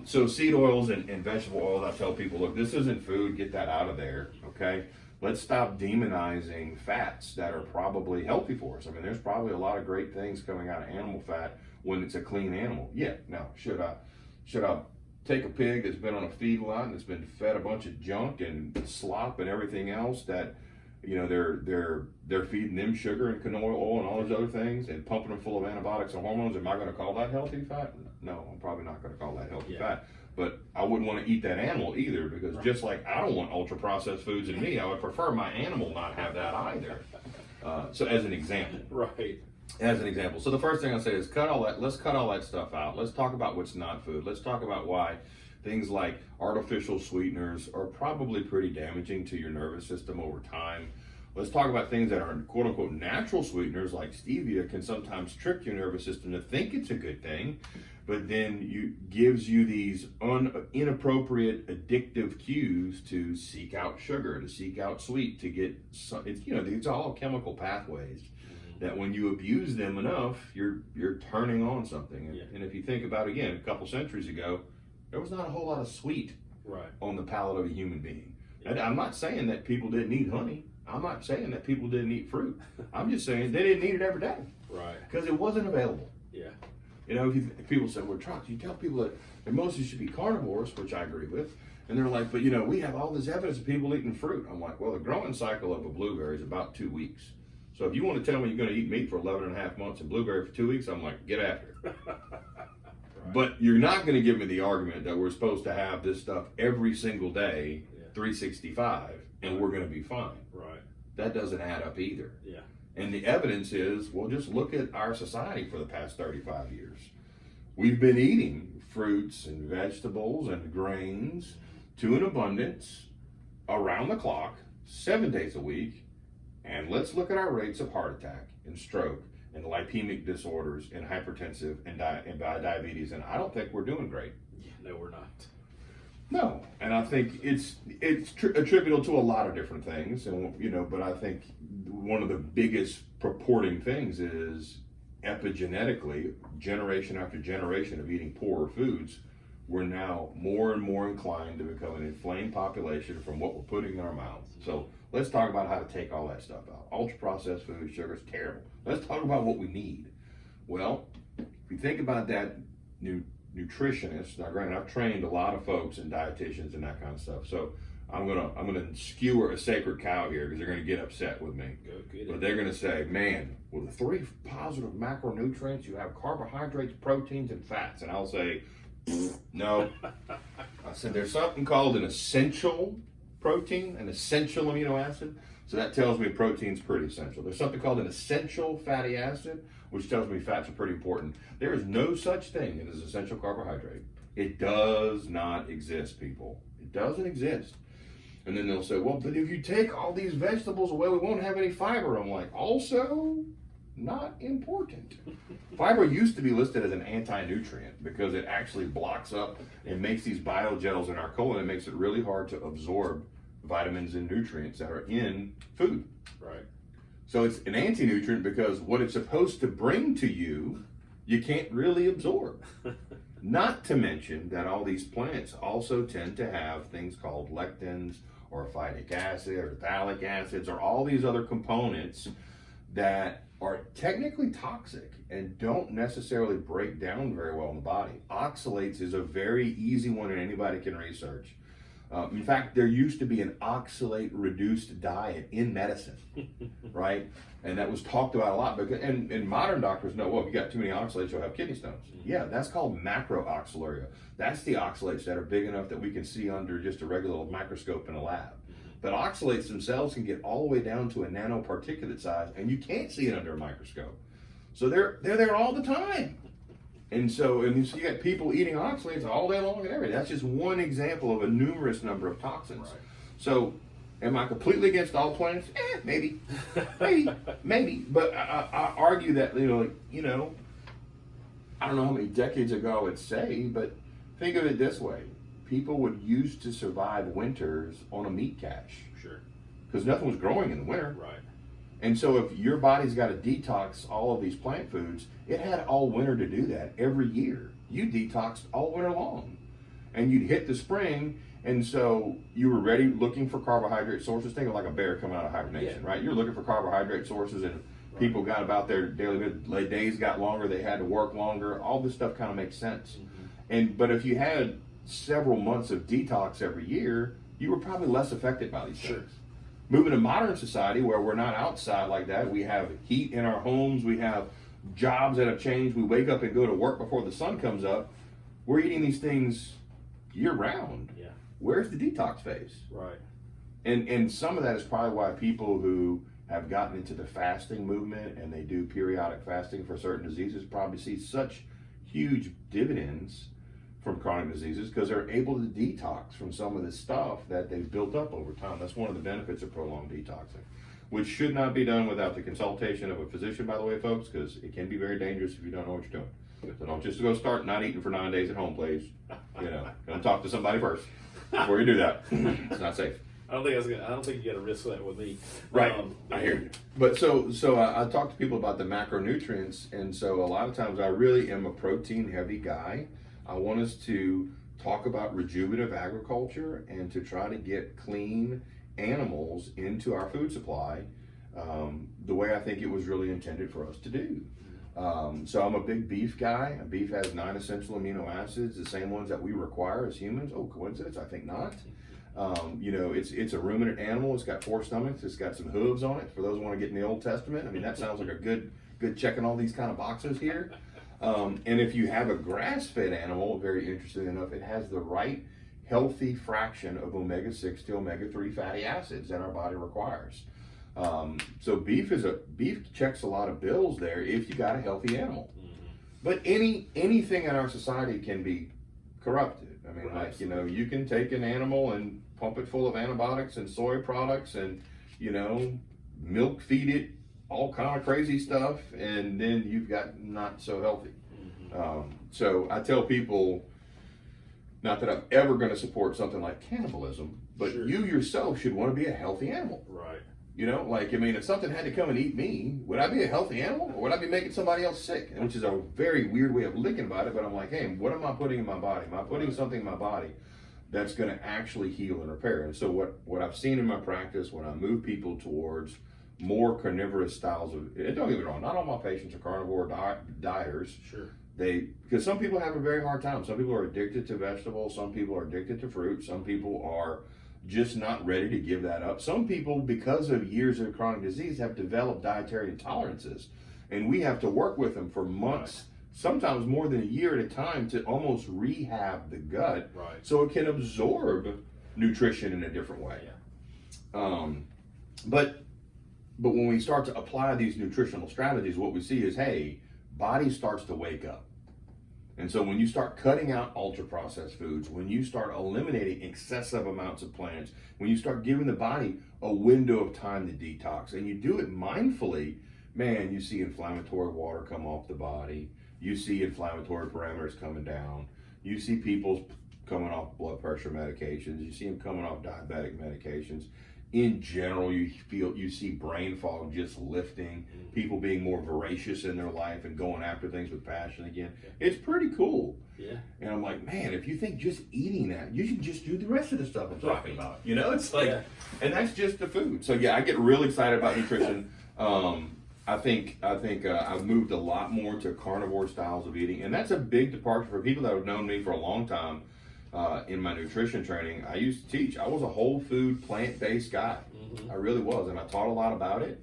[SPEAKER 2] So seed oils and vegetable oils, I tell people, look, this isn't food, get that out of there, okay? Let's stop demonizing fats that are probably healthy for us. I mean, there's probably a lot of great things coming out of animal fat when it's a clean animal. Yeah, now, should I take a pig that's been on a feedlot and that's been fed a bunch of junk and slop and everything else that, they're feeding them sugar and canola oil and all those other things and pumping them full of antibiotics and hormones? Am I going to call that healthy fat? No, I'm probably not going to call that healthy fat. But I wouldn't want to eat that animal either, because just like I don't want ultra processed foods in me, I would prefer my animal not have that either. So as an example.
[SPEAKER 1] Right.
[SPEAKER 2] As an example. So the first thing I say is let's cut all that stuff out. Let's talk about what's not food. Let's talk about why things like artificial sweeteners are probably pretty damaging to your nervous system over time. Let's talk about things that are quote unquote natural sweeteners like stevia can sometimes trick your nervous system to think it's a good thing, but then gives you these inappropriate addictive cues to seek out sugar, to seek out sweet, to get these are all chemical pathways that when you abuse them enough, you're turning on something.
[SPEAKER 1] Yeah.
[SPEAKER 2] And if you think about, again, a couple centuries ago, there was not a whole lot of sweet on the palate of a human being.
[SPEAKER 1] Yeah.
[SPEAKER 2] And I'm not saying that people didn't eat honey. I'm not saying that people didn't eat fruit. I'm just saying they didn't eat it every day.
[SPEAKER 1] Right.
[SPEAKER 2] Because it wasn't available.
[SPEAKER 1] Yeah.
[SPEAKER 2] You know, if people say, well, Trox, you tell people that most of you should be carnivores, which I agree with, and they're like, but you know, we have all this evidence of people eating fruit. I'm like, well, the growing cycle of a blueberry is about 2 weeks. So if you want to tell me you're going to eat meat for 11 and a half months and blueberry for 2 weeks, I'm like, get after it.
[SPEAKER 1] Right.
[SPEAKER 2] But you're not going to give me the argument that we're supposed to have this stuff every single day, 365, and we're going to be fine.
[SPEAKER 1] Right.
[SPEAKER 2] That doesn't add up either.
[SPEAKER 1] Yeah.
[SPEAKER 2] And the evidence is, well, just look at our society for the past 35 years. We've been eating fruits and vegetables and grains to an abundance around the clock, 7 days a week. And let's look at our rates of heart attack and stroke and lipemic disorders and hypertensive and diabetes. And I don't think we're doing great.
[SPEAKER 1] Yeah, no, we're not.
[SPEAKER 2] No, and I think it's attributable to a lot of different things, and you know. But I think one of the biggest purporting things is epigenetically, generation after generation of eating poorer foods, we're now more and more inclined to become an inflamed population from what we're putting in our mouths. So let's talk about how to take all that stuff out. Ultra processed food, sugar's terrible. Let's talk about what we need. Well, if you think about that nutritionist, now granted, I've trained a lot of folks and dietitians and that kind of stuff. So I'm gonna skewer a sacred cow here because they're gonna get upset with me. But they're gonna say, man, with the 3 positive macronutrients, you have carbohydrates, proteins, and fats. And I'll say, no. I said there's something called an essential protein, an essential amino acid. So that tells me protein's pretty essential. There's something called an essential fatty acid, which tells me fats are pretty important. There is no such thing as essential carbohydrate. It does not exist, people. It doesn't exist. And then they'll say, well, but if you take all these vegetables away, we won't have any fiber. I'm like, also not important. Fiber used to be listed as an anti-nutrient because it actually blocks up and makes these biogels in our colon. It makes it really hard to absorb vitamins and nutrients that are in food.
[SPEAKER 1] Right.
[SPEAKER 2] So it's an anti-nutrient because what it's supposed to bring to you, you can't really absorb. Not to mention that all these plants also tend to have things called lectins or phytic acid or phthalic acids or all these other components that are technically toxic and don't necessarily break down very well in the body. Oxalates is a very easy one that anybody can research. In fact, there used to be an oxalate reduced diet in medicine, right? And that was talked about a lot because, and modern doctors know, well, if you got too many oxalates, you'll have kidney stones. Yeah, that's called macrooxaluria. That's the oxalates that are big enough that we can see under just a regular microscope in a lab. But oxalates themselves can get all the way down to a nanoparticulate size, and you can't see it under a microscope. So they're there all the time. And so you got people eating oxalates all day long and everything. That's just one example of a numerous number of toxins.
[SPEAKER 1] Right.
[SPEAKER 2] So am I completely against all plants? Maybe. maybe. But I argue that, I don't know how many decades ago I would say, but think of it this way. People would used to survive winters on a meat cache.
[SPEAKER 1] Sure.
[SPEAKER 2] Because nothing was growing in the winter.
[SPEAKER 1] Right.
[SPEAKER 2] And so if your body's got to detox all of these plant foods, it had all winter to do that every year. You detoxed all winter long. And you'd hit the spring, and so you were ready looking for carbohydrate sources. Think of like a bear coming out of hibernation, right? You're looking for carbohydrate sources, and people got about their daily days got longer, they had to work longer. All this stuff kind of makes sense. But if you had several months of detox every year, you were probably less affected by these things. Moving to modern society where we're not outside like that, we have heat in our homes, we have jobs that have changed, we wake up and go to work before the sun comes up, we're eating these things year round.
[SPEAKER 1] Yeah.
[SPEAKER 2] Where's the detox phase?
[SPEAKER 1] Right.
[SPEAKER 2] And some of that is probably why people who have gotten into the fasting movement and they do periodic fasting for certain diseases probably see such huge dividends from chronic diseases because they're able to detox from some of the stuff that they've built up over time. That's one of the benefits of prolonged detoxing, which should not be done without the consultation of a physician, by the way, folks, because it can be very dangerous if you don't know what you're doing. So don't just go start not eating for 9 days at home, please. Go talk to somebody first before you do that. It's not safe.
[SPEAKER 1] I don't think you got to risk that with me.
[SPEAKER 2] Right. I hear you. But so I talk to people about the macronutrients, and so a lot of times I really am a protein heavy guy. I want us to talk about rejuvenative agriculture and to try to get clean animals into our food supply the way I think it was really intended for us to do. So I'm a big beef guy. Beef has 9 essential amino acids, the same ones that we require as humans. Oh, coincidence? I think not. It's a ruminant animal. It's got 4 stomachs. It's got some hooves on it. For those who want to get in the Old Testament, I mean, that sounds like a good checking all these kind of boxes here. And if you have a grass-fed animal, very interesting enough, it has the right healthy fraction of omega-6 to omega-3 fatty acids that our body requires. So beef checks a lot of bills there if you got a healthy animal. But anything in our society can be corrupted. I mean, like, you can take an animal and pump it full of antibiotics and soy products and, milk feed it all kind of crazy stuff, and then you've got not so healthy. So I tell people, not that I'm ever going to support something like cannibalism, but you yourself should want to be a healthy animal.
[SPEAKER 1] Right.
[SPEAKER 2] If something had to come and eat me, would I be a healthy animal, or would I be making somebody else sick? Which is a very weird way of looking about it, but I'm like, hey, what am I putting in my body? Am I putting something in my body that's going to actually heal and repair? And so what I've seen in my practice when I move people towards more carnivorous styles of, and don't get me wrong, not all my patients are carnivore dieters.
[SPEAKER 1] Sure.
[SPEAKER 2] Because some people have a very hard time. Some people are addicted to vegetables. Some people are addicted to fruit. Some people are just not ready to give that up. Some people, because of years of chronic disease, have developed dietary intolerances, and we have to work with them for months, sometimes more than a year at a time, to almost rehab the gut so it can absorb nutrition in a different way. But when we start to apply these nutritional strategies, what we see is, hey, body starts to wake up. And so when you start cutting out ultra-processed foods, when you start eliminating excessive amounts of plants, when you start giving the body a window of time to detox, and you do it mindfully, man, you see inflammatory water come off the body. You see inflammatory parameters coming down. You see people coming off blood pressure medications. You see them coming off diabetic medications. In general, you see brain fog just lifting, people being more voracious in their life and going after things with passion again. It's pretty cool. Yeah. And I'm like, man, if you think just eating that, you should just do the rest of the stuff I'm talking about. It's like, and that's just the food. So I get really excited about nutrition. I think I've moved a lot more to carnivore styles of eating, and that's a big departure for people that have known me for a long time. In my nutrition training, I used to teach. I was a whole food, plant-based guy. I really was, and I taught a lot about it.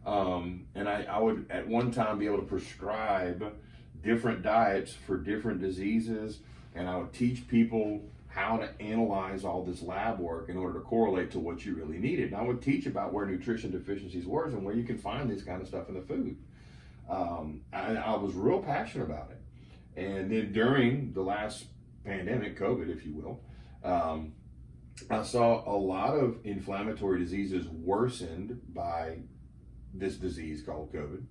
[SPEAKER 2] And I would at one time be able to prescribe different diets for different diseases, and I would teach people how to analyze all this lab work in order to correlate to what you really needed. And I would teach about where nutrition deficiencies were and where you can find this kind of stuff in the food. I was real passionate about it. And then during the last pandemic, COVID, if you will, I saw a lot of inflammatory diseases worsened by this disease called COVID,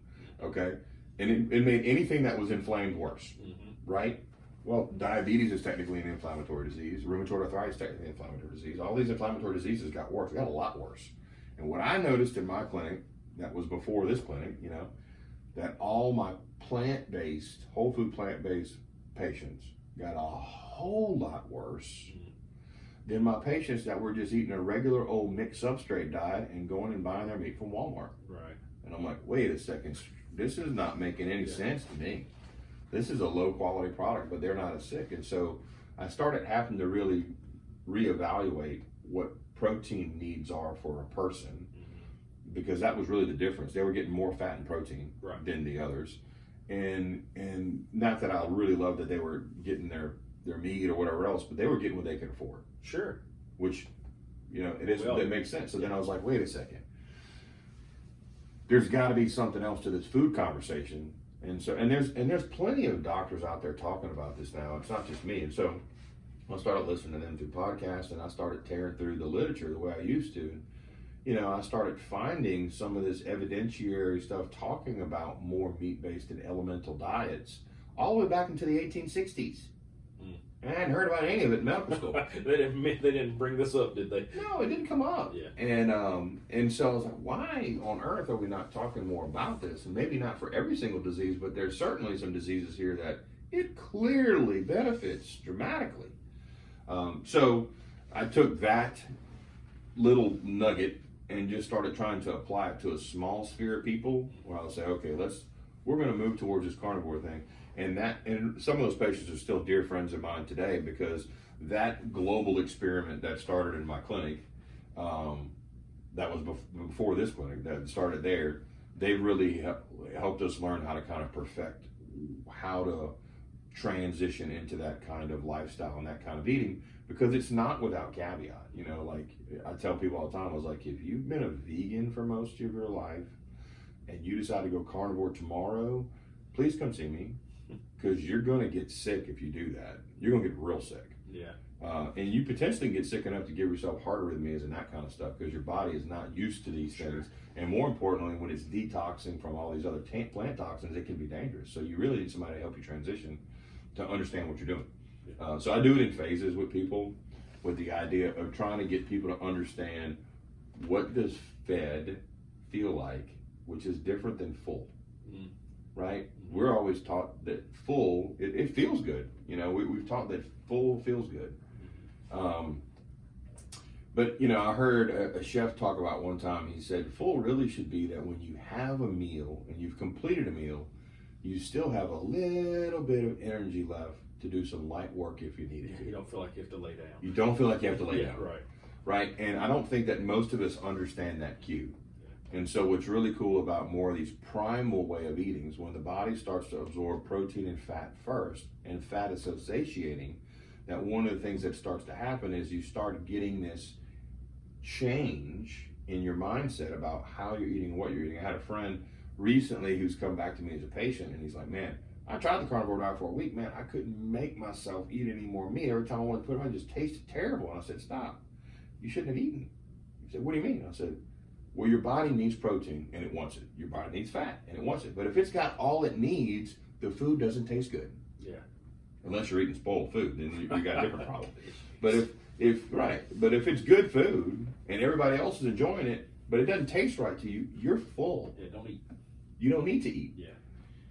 [SPEAKER 2] okay? And it made anything that was inflamed worse, right? Well, diabetes is technically an inflammatory disease. Rheumatoid arthritis is technically an inflammatory disease. All these inflammatory diseases got worse. They got a lot worse. And what I noticed in my clinic, that was before this clinic, that all my plant-based, whole food plant-based patients got a whole lot worse than my patients that were just eating a regular old mixed substrate diet and going and buying their meat from Walmart. Right. And I'm like, wait a second, this is not making any sense to me. This is a low quality product, but they're not as sick. And so I started having to really reevaluate what protein needs are for a person, because that was really the difference. They were getting more fat and protein than the others. And not that I really love that they were getting their meat or whatever else, but they were getting what they could afford. Sure. Which, it makes sense. So then I was like, wait a second. There's got to be something else to this food conversation. And there's plenty of doctors out there talking about this now. It's not just me. And so I started listening to them through podcasts, and I started tearing through the literature the way I used to. I started finding some of this evidentiary stuff talking about more meat-based and elemental diets all the way back into the 1860s. And I hadn't heard about any of it in medical school.
[SPEAKER 1] They didn't bring this up, did they?
[SPEAKER 2] No, it didn't come up.
[SPEAKER 1] Yeah.
[SPEAKER 2] And so I was like, why on earth are we not talking more about this? And maybe not for every single disease, but there's certainly some diseases here that it clearly benefits dramatically. So I took that little nugget and just started trying to apply it to a small sphere of people where I'll say, okay, we're going to move towards this carnivore thing. And some of those patients are still dear friends of mine today, because that global experiment that started in my clinic, that was before this clinic that started there, they really helped us learn how to kind of perfect how to transition into that kind of lifestyle and that kind of eating, because it's not without caveat. You know, like I tell people all the time, I was like, if you've been a vegan for most of your life and you decide to go carnivore tomorrow, please come see me, because you're going to get sick if you do that. You're going to get real sick.
[SPEAKER 1] Yeah.
[SPEAKER 2] And you potentially get sick enough to give yourself heart arrhythmias and that kind of stuff, because your body is not used to these things. And more importantly, when it's detoxing from all these other plant toxins, it can be dangerous. So you really need somebody to help you transition to understand what you're doing. So I do it in phases with people, with the idea of trying to get people to understand what does fed feel like, which is different than full. Right? We're always taught that full, it feels good. You know, we've taught that full feels good. But, you know, I heard a chef talk about one time, he said, full really should be that when you have a meal and you've completed a meal, you still have a little bit of energy left to do some light work if you need it.
[SPEAKER 1] You don't feel like you have to lay down.
[SPEAKER 2] You don't feel like you have to lay down.
[SPEAKER 1] Right.
[SPEAKER 2] Right? And I don't think that most of us understand that cue. And so what's really cool about more of these primal way of eating is when the body starts to absorb protein and fat first, and fat is so satiating, that one of the things that starts to happen is you start getting this change in your mindset about how you're eating and what you're eating. I had a friend recently who's come back to me as a patient, and he's like, man, I tried the carnivore diet for a week, man, I couldn't make myself eat any more meat. Every time I wanted to put it on, it just tasted terrible. And I said, stop, you shouldn't have eaten. He said, what do you mean? I said, well, your body needs protein and it wants it. Your body needs fat and it wants it. But if it's got all it needs, the food doesn't taste good.
[SPEAKER 1] Yeah.
[SPEAKER 2] Unless you're eating spoiled food, then you got a different problem. But if it's good food and everybody else is enjoying it, but it doesn't taste right to you, you're full.
[SPEAKER 1] Yeah, don't eat.
[SPEAKER 2] You don't need to eat.
[SPEAKER 1] Yeah.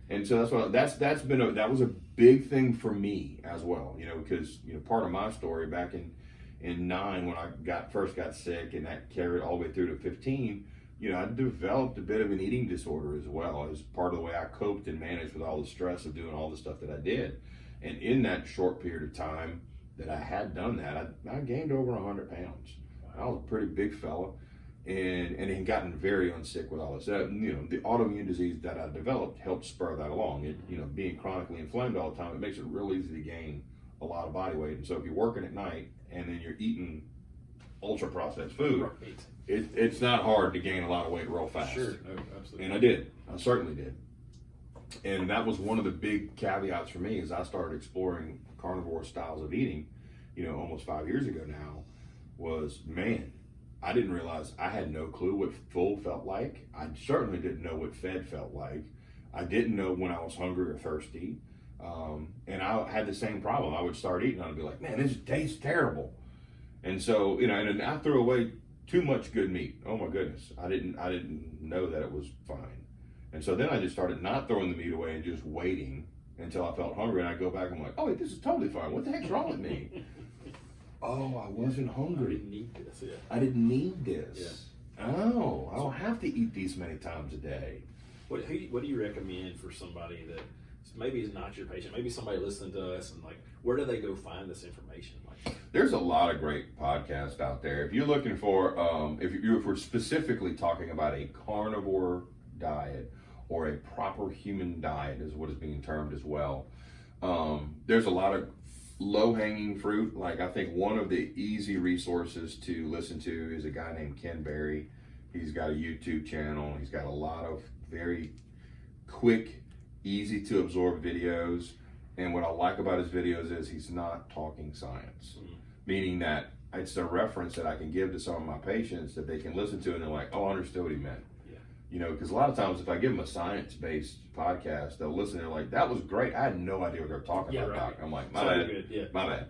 [SPEAKER 2] And so that was a big thing for me as well. You know, because part of my story back in 9 when I first got sick, and that carried all the way through to 15, I developed a bit of an eating disorder as well, as part of the way I coped and managed with all the stress of doing all the stuff that I did. And in that short period of time that I had done that, I gained over 100 pounds. I was a pretty big fella, and had gotten very unsick with all this. The autoimmune disease that I developed helped spur that along. It, being chronically inflamed all the time, it makes it real easy to gain a lot of body weight. And so if you're working at night and then you're eating ultra processed food,
[SPEAKER 1] right,
[SPEAKER 2] it's not hard to gain a lot of weight real fast.
[SPEAKER 1] Sure, no, absolutely.
[SPEAKER 2] And I did. I certainly did. And that was one of the big caveats for me as I started exploring carnivore styles of eating, almost 5 years ago now, was, man, I didn't realize, I had no clue what full felt like. I certainly didn't know what fed felt like. I didn't know when I was hungry or thirsty. And I had the same problem. I would start eating and I'd be like, man, this tastes terrible. And so, and I threw away too much good meat. Oh my goodness. I didn't know that it was fine. And so then I just started not throwing the meat away and just waiting until I felt hungry. And I'd go back and I'm like, oh wait, this is totally fine. What the heck's wrong with me? Oh, I wasn't hungry.
[SPEAKER 1] I didn't need this. Yeah.
[SPEAKER 2] I didn't need this.
[SPEAKER 1] Yeah.
[SPEAKER 2] Oh, I don't have to eat these many times a day.
[SPEAKER 1] What do you recommend for somebody that maybe is not your patient, maybe somebody listening to us, and like, where do they go find this information? Like,
[SPEAKER 2] there's a lot of great podcasts out there. If you're looking for, if we're specifically talking about a carnivore diet or a proper human diet is what is being termed as well, there's a lot of low-hanging fruit. Like, I think one of the easy resources to listen to is a guy named Ken Berry. He's got a YouTube channel. He's got a lot of very quick, easy to absorb videos. And what I like about his videos is he's not talking science, meaning that it's a reference that I can give to some of my patients that they can listen to and they're like, oh, I understood what he meant. You know, because a lot of times if I give them a science-based podcast, they'll listen. They're like, "That was great. I had no idea what they're talking about."
[SPEAKER 1] Right.
[SPEAKER 2] Doc. I'm like,
[SPEAKER 1] "My bad, good. Yeah,
[SPEAKER 2] my bad."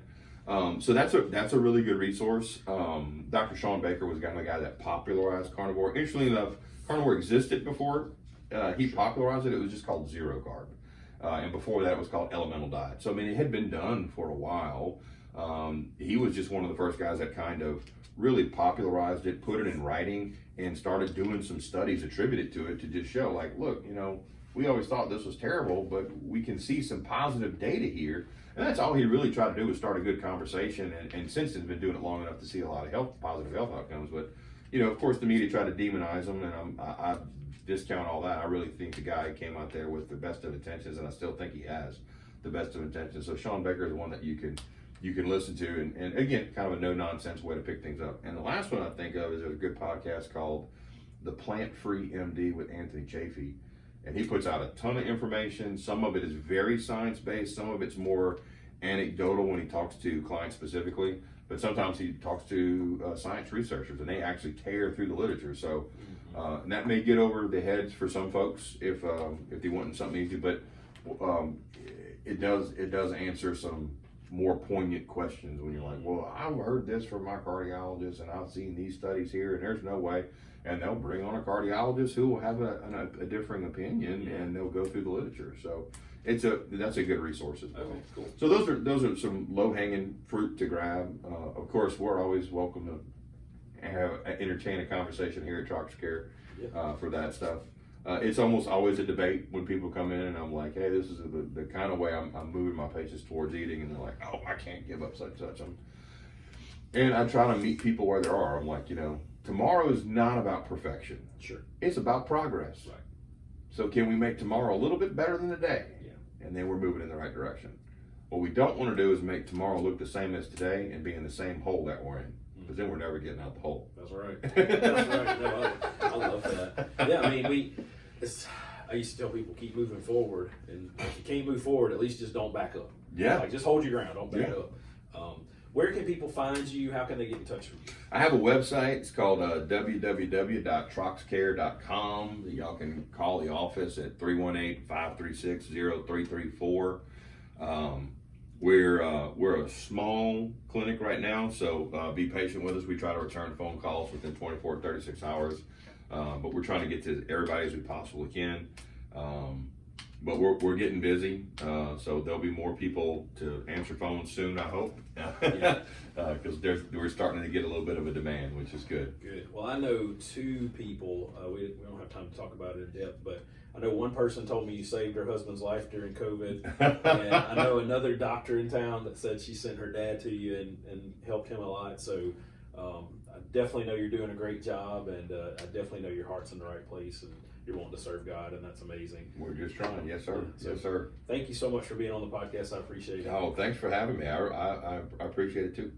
[SPEAKER 2] So that's a really good resource. Dr. Sean Baker was kind of the guy that popularized carnivore. Interestingly enough, carnivore existed before he popularized it. It was just called zero carb, and before that it was called elemental diet. So I mean, it had been done for a while. He was just one of the first guys that kind of really popularized it, put it in writing, and started doing some studies attributed to it to just show, like, look, you know, we always thought this was terrible, but we can see some positive data here. And that's all he really tried to do was start a good conversation. And since he's been doing it long enough to see a lot of positive health outcomes. But, you know, of course, the media tried to demonize him, and I discount all that. I really think the guy came out there with the best of intentions, and I still think he has the best of intentions. So Sean Baker is the one that you can listen to, and again, kind of a no-nonsense way to pick things up. And the last one I think of is a good podcast called The Plant-Free MD with Anthony Chafee. And he puts out a ton of information. Some of it is very science-based. Some of it's more anecdotal when he talks to clients specifically. But sometimes he talks to science researchers, and they actually tear through the literature. So and that may get over the heads for some folks if they want something easy. But it does answer some more poignant questions when you're like, well, I've heard this from my cardiologist, and I've seen these studies here, and there's no way. And they'll bring on a cardiologist who will have a differing opinion, and they'll go through the literature. So that's a good resource as well.
[SPEAKER 1] Okay, cool.
[SPEAKER 2] So those are some low-hanging fruit to grab. Of course, we're always welcome to entertain a conversation here at Troxcare for that stuff. It's almost always a debate when people come in, and I'm like, hey, this is the kind of way I'm moving my patients towards eating, and they're like, oh, I can't give up such. And I try to meet people where they are. I'm like, you know, tomorrow is not about perfection.
[SPEAKER 1] Sure.
[SPEAKER 2] It's about progress.
[SPEAKER 1] Right.
[SPEAKER 2] So can we make tomorrow a little bit better than today?
[SPEAKER 1] Yeah.
[SPEAKER 2] And then we're moving in the right direction. What we don't want to do is make tomorrow look the same as today and be in the same hole that we're in, because then we're never getting out the hole.
[SPEAKER 1] That's right. That's right. No, I love that. Yeah, I mean, I used to tell people, keep moving forward, and if you can't move forward, at least just don't back up.
[SPEAKER 2] Yeah.
[SPEAKER 1] Like, just hold your ground, don't back up. Where can people find you? How can they get in touch with you?
[SPEAKER 2] I have a website. It's called www.troxcare.com. Y'all can call the office at 318-536-0334. We're a small clinic right now, so be patient with us. We try to return phone calls within 24 to 36 hours, but we're trying to get to everybody as we possibly can. But we're getting busy, so there'll be more people to answer phones soon, I hope, because we're starting to get a little bit of a demand, which is good.
[SPEAKER 1] Good. Well, I know two people, we don't have time to talk about it in depth, but I know one person told me you saved her husband's life during COVID, and I know another doctor in town that said she sent her dad to you and helped him a lot, so I definitely know you're doing a great job, and I definitely know your heart's in the right place, and you're wanting to serve God, and that's amazing.
[SPEAKER 2] We're just trying. Yes, sir.
[SPEAKER 1] So,
[SPEAKER 2] yes, sir.
[SPEAKER 1] Thank you so much for being on the podcast. I appreciate it.
[SPEAKER 2] Oh, thanks for having me. I appreciate it too.